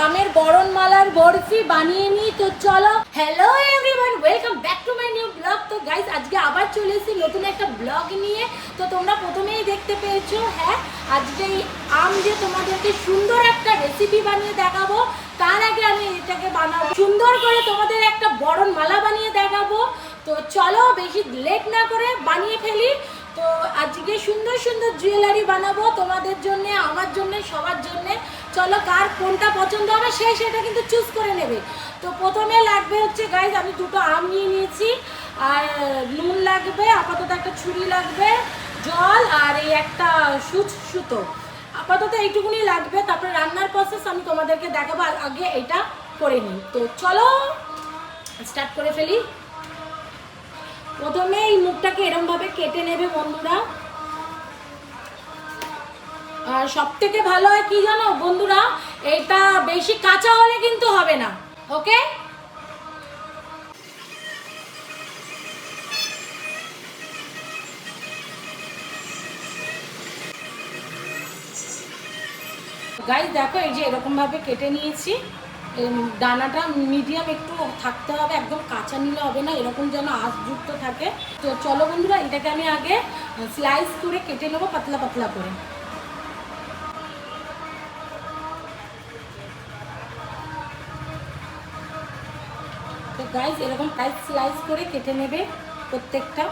আমের বরণমালার বরফি বানিয়ে নিই। তো চলো, hello everyone, welcome back to my new blog. তো গাইস, আজকে আবার চলে এসেছি নতুন একটা ব্লগ নিয়ে। তো তোমরা প্রথমেই দেখতে পেয়েছো, হ্যাঁ, আজকে এই আম দিয়ে তোমাদেরকে সুন্দর একটা রেসিপি বানিয়ে দেখাবো। তার আগে আমি এটাকে বানাবো সুন্দর করে, তোমাদের একটা বরণমালা বানিয়ে দেখাবো। তো চলো, বেশি লেট না করে বানিয়ে ফেলি। তো আজকে সুন্দর সুন্দর জুয়েলারি বানাবো তোমাদের জন্য, আমার জন্য, সবার জন্য। চলো, কার কোনটা পছন্দ হবে সে সেটা কিন্তু চুজ করে নেবে। তো প্রথমে লাগবে হচ্ছে গাইজ, আমি দুটো আম নিয়ে নিয়েছি, আর নুন লাগবে, আপাতত একটা ছুরি লাগবে, জল, আর এই একটা সুতো। আপাতত এইটুকুনি লাগবে। তারপরে রান্নার প্রসেস আমি তোমাদেরকে দেখাবো, আগে এটা করে নিই। তো চলো স্টার্ট করে ফেলি। প্রথমে এই মুখটাকে এরমভাবে কেটে নেবে বন্ধুরা। আর সব থেকে ভালো হয় কি জানো বন্ধুরা, এটা বেশি কাঁচা হলে কিন্তু হবে না, ওকে? গাইস দেখো, এই যে এরকম ভাবে কেটে নিয়েছি। দানাটা মিডিয়াম একটু থাকতে হবে, একদম কাঁচা নিলে হবে না, এরকম যেন আঁশযুক্ত থাকে। তো চলো বন্ধুরা, এটাকে আমি আগে স্লাইস করে কেটে নেবো, পাতলা পাতলা করে। তো গাইস, এরকম স্লাইস করে কেটে নেবে প্রত্যেকটা।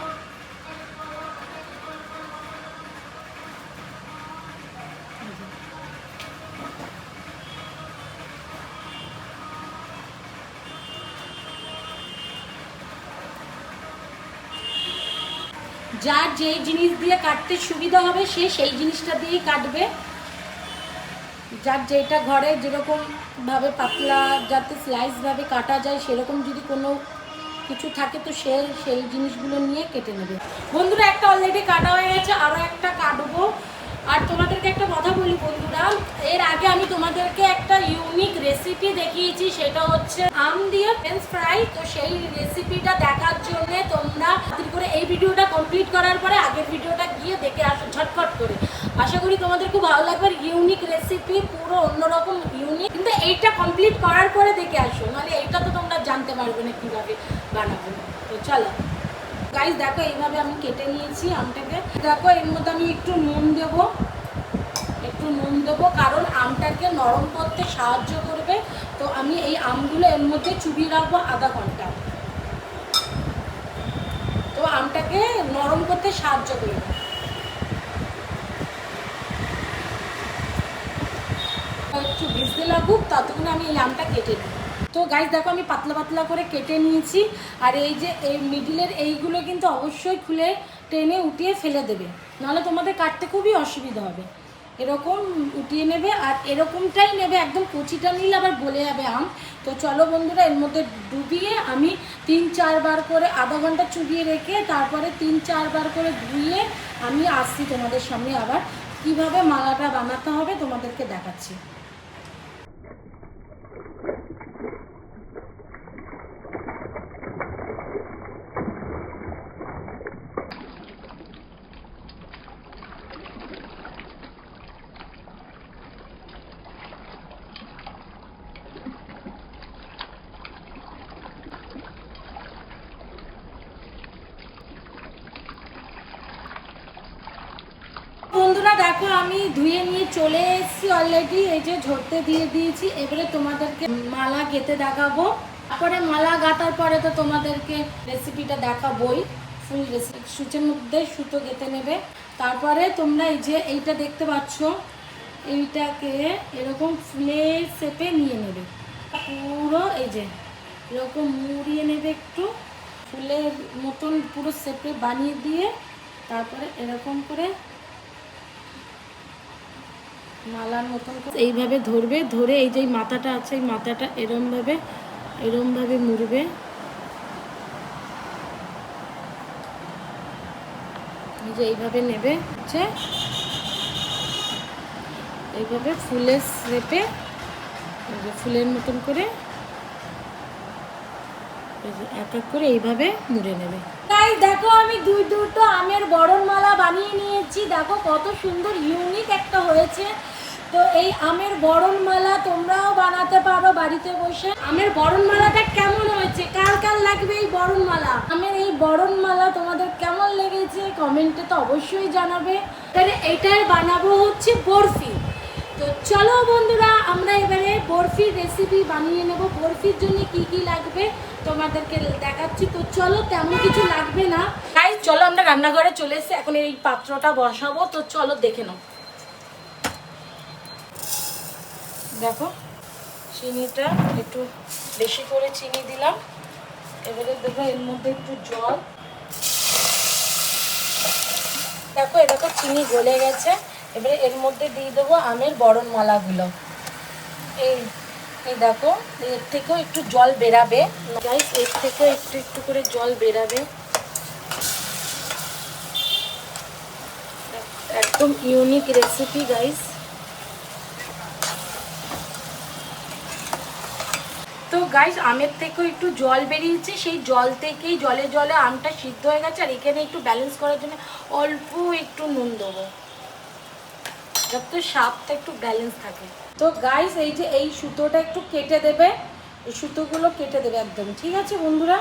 যার যেই জিনিস দিয়ে কাটতে সুবিধা হবে সে সেই জিনিসটা দিয়েই কাটবে। যার যেটা ঘরে যেরকম ভাবে পাতলা যাতে স্লাইস ভাবে কাটা যায় সেরকম যদি কোনো কিছু থাকে তো সে সেই জিনিসগুলো নিয়ে কেটে নেবে। বন্ধুরা, একটা অলরেডি কাটা হয়ে গেছে, আরও একটা কাটবো। আর তোমাদেরকে একটা কথা বলি বন্ধুরা, এর আগে আমি তোমাদেরকে একটা ইউনিক রেসিপি দেখিয়েছি, সেটা হচ্ছে আম দিয়ে ফ্রেঞ্চ ফ্রাই। তো সেই রেসিপিটা দেখার জন্য তোমরা করে এই ভিডিওটা কমপ্লিট করার পরে আগের ভিডিওটা গিয়ে দেখে আসো ঝটফট করে। আশা করি তোমাদের খুব ভালো লাগবে। ইউনিক রেসিপি, পুরো অন্যরকম ইউনিক, কিন্তু এইটা কমপ্লিট করার পরে দেখে আসো, নাহলে এইটা তো তোমরা জানতে পারবে না কীভাবে বানাবো। তো চলো গাইস, দেখো এইভাবে আমি কেটে নিয়েছি আমটাকে। দেখো এর মধ্যে আমি একটু নুন দেবো, কারণ আমটাকে নরম করতে সাহায্য করবে। তো আমি এই আমগুলো এর মধ্যে চুবিয়ে রাখবো আধা ঘন্টা। তো আমটাকে নরম করতে সাহায্য করবে। একটু ভিজতে লাগুক, ততক্ষণে আমি এই আমটা কেটে নিই। তো গাইস দেখো, আমি পাতলা পাতলা করে কেটে নিয়েছি। আর এই যে এই মিডিলের এইগুলো কিন্তু অবশ্যই খুলে টেনে উঠিয়ে ফেলে দেবে, নাহলে তোমাদের কাটতে খুবই অসুবিধা হবে। এরকম উঠিয়ে নেবে, আর এরকমটাই নেবে, একদম কচিটা নিলে আবার গলে যাবে আম। তো চলো বন্ধুরা, এর মধ্যে ডুবিয়ে আমি 3-4 বার করে আধা ঘন্টা চুবিয়ে রেখে তারপরে 3-4 বার করে ধুয়ে আমি আসছি তোমাদের সামনে। আবার কিভাবে মালাটা বানাতে হবে তোমাদেরকে দেখাচ্ছি। বন্ধুরা দেখো, আমি ধুয়ে নিয়ে চলে এসেছি অলরেডি, এই যে ঝরতে দিয়ে দিয়েছি। এবারে তোমাদেরকে মালা গেঁথে দেখাবো। তারপরে মালা গাঁথার পরে তো তোমাদেরকে রেসিপিটা দেখাবোই, ফুল রেসিপি। সুচের মধ্যে সুতো গেঁথে নেবে। তারপরে তোমরা এই যে এইটা দেখতে পাচ্ছ, এইটাকে এরকম ফুলের শেপে নিয়ে নেবে, পুরো এই যে এরকম মুড়িয়ে নেবে, একটু ফুলের মতন পুরো শেপে বানিয়ে দিয়ে তারপরে এরকম করে মালার মতন এইভাবে ধরবে। ধরে এই যে মাথাটা আছে, এই মাথাটা এরমভাবে মুড়বে। এই যে এইভাবে নেবে, হচ্ছে এইভাবে ফুলের শেপে, ফুলের মতন করে এক এক করে এইভাবে মুড়ে নেবে। তাই দেখো, আমি দুটো আমের বরণমালা বানিয়ে নিয়েছি। দেখো কত সুন্দর ইউনিক একটা হয়েছে। তো এই আমের বরণমালা তোমরাও বানাতে পারো বাড়িতে বসে। আমের বরণমালাটা কেমন হয়েছে, কার কার লাগবে এই বরণমালা? আমের এই বরণমালা তোমাদের কেমন লেগেছে কমেন্টে তো অবশ্যই জানাবে। তাহলে এটাই বানাবো হচ্ছে বরফি। তো চলো বন্ধুরা, আমরা এবারে বরফির রেসিপি বানিয়ে নেব। বরফির জন্য কি কি লাগবে তোমাদেরকে দেখাচ্ছি। তো চলো, তেমন কিছু লাগবে না গাইস। চলো আমরা রান্নাঘরে চলে এসেছি, এখন এই পাত্রটা বসাবো। তো চলো দেখে নাও। দেখো চিনিটা একটু বেশি করে চিনি দিলাম। এবারে দেখো এর মধ্যে একটু জল। দেখো এরকম চিনি গলে গেছে। এবারে এর মধ্যে দিয়ে দেবো আমের বরণমালাগুলো। এই এই দেখো, এর থেকেও একটু জল বেরাবে গাইস, এর থেকেও একটু একটু করে জল বেরাবে। একদম ইউনিক রেসিপি গাইস। তো গাইস আমের থেকেও একটু জল বেরিয়েছে, সেই জল থেকেই জলে জলে আমটা সিদ্ধ হয়ে গেছে। আর এখানে একটু ব্যালেন্স করার জন্য অল্প একটু নুন দেবো, যাতে স্বাদটা একটু ব্যালেন্স থাকে। তো গাইস এই যে এই সুতোটা একটু কেটে দেবে, এই সুতোগুলো কেটে দেবে একদম, ঠিক আছে বন্ধুরা?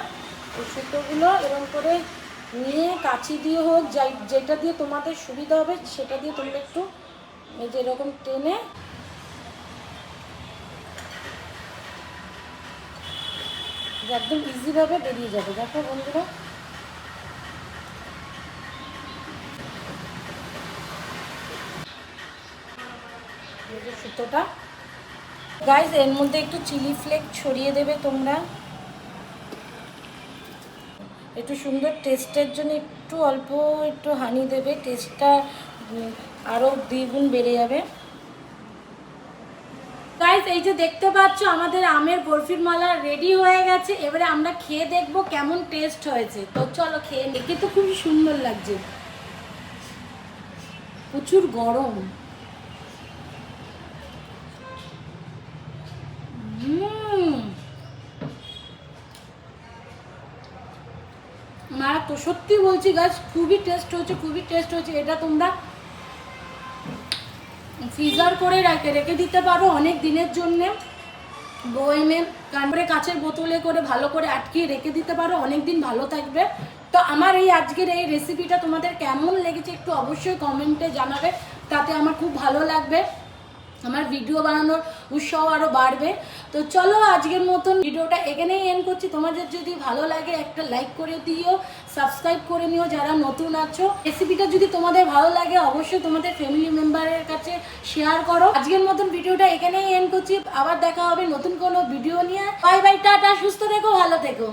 এই সুতোগুলো এরকম করে নিয়ে কাঁচি দিয়ে হোক, যেটা দিয়ে তোমাদের সুবিধা হবে সেটা দিয়ে তোমরা একটু এই যে এরকম টেনে একদম ইজিভাবে বেরিয়ে যাবে। দেখো বন্ধুরা, এই যে সুতোটা গাইস, এর মধ্যে একটু চিলি ফ্লেক্স ছড়িয়ে দেবে তোমরা। একটু সুন্দর টেস্টের জন্য একটু অল্প একটু হানি দেবে, টেস্টটা আরও দ্বিগুণ বেড়ে যাবে। গাইস এই যে দেখতে পাচ্ছ আমাদের আমের বরফির মালা রেডি হয়ে গেছে। এবারে আমরা খেয়ে দেখবো কেমন টেস্ট হয়েছে। তো চলো খেয়ে দেখে। তো খুবই সুন্দর লাগছে, প্রচুর গরম। তো সত্যি বলছি গাছ, খুবই টেস্ট হয়েছে, খুবই টেস্ট হয়েছে। এটা তোমরা ফ্রিজার করে রেখে দিতে পারো অনেক দিনের জন্যে। বয়মে কানপুরে কাচের বোতলে করে ভালো করে আটকিয়ে রেখে দিতে পারো, অনেক দিন ভালো থাকবে। তো আমার এই আজকের এই রেসিপিটা তোমাদের কেমন লেগেছে একটু অবশ্যই কমেন্টে জানাবে, তাতে আমার খুব ভালো লাগবে, আমার ভিডিও বানানোর উৎসাহ আরও বাড়বে। তো চলো আজকের মতন ভিডিওটা এখানেই এন্ড করছি। তোমাদের যদি ভালো লাগে একটা লাইক করে দিও, সাবস্ক্রাইব করে নিও যারা নতুন আছো। রেসিপিটা যদি তোমাদের ভালো লাগে অবশ্যই তোমাদের ফ্যামিলি মেম্বারের কাছে শেয়ার করো। আজকের মতন ভিডিওটা এখানেই এন্ড করছি, আবার দেখা হবে নতুন কোনো ভিডিও নিয়ে। বাই বাই, টাটা, সুস্থ থেকো, ভালো থেকো।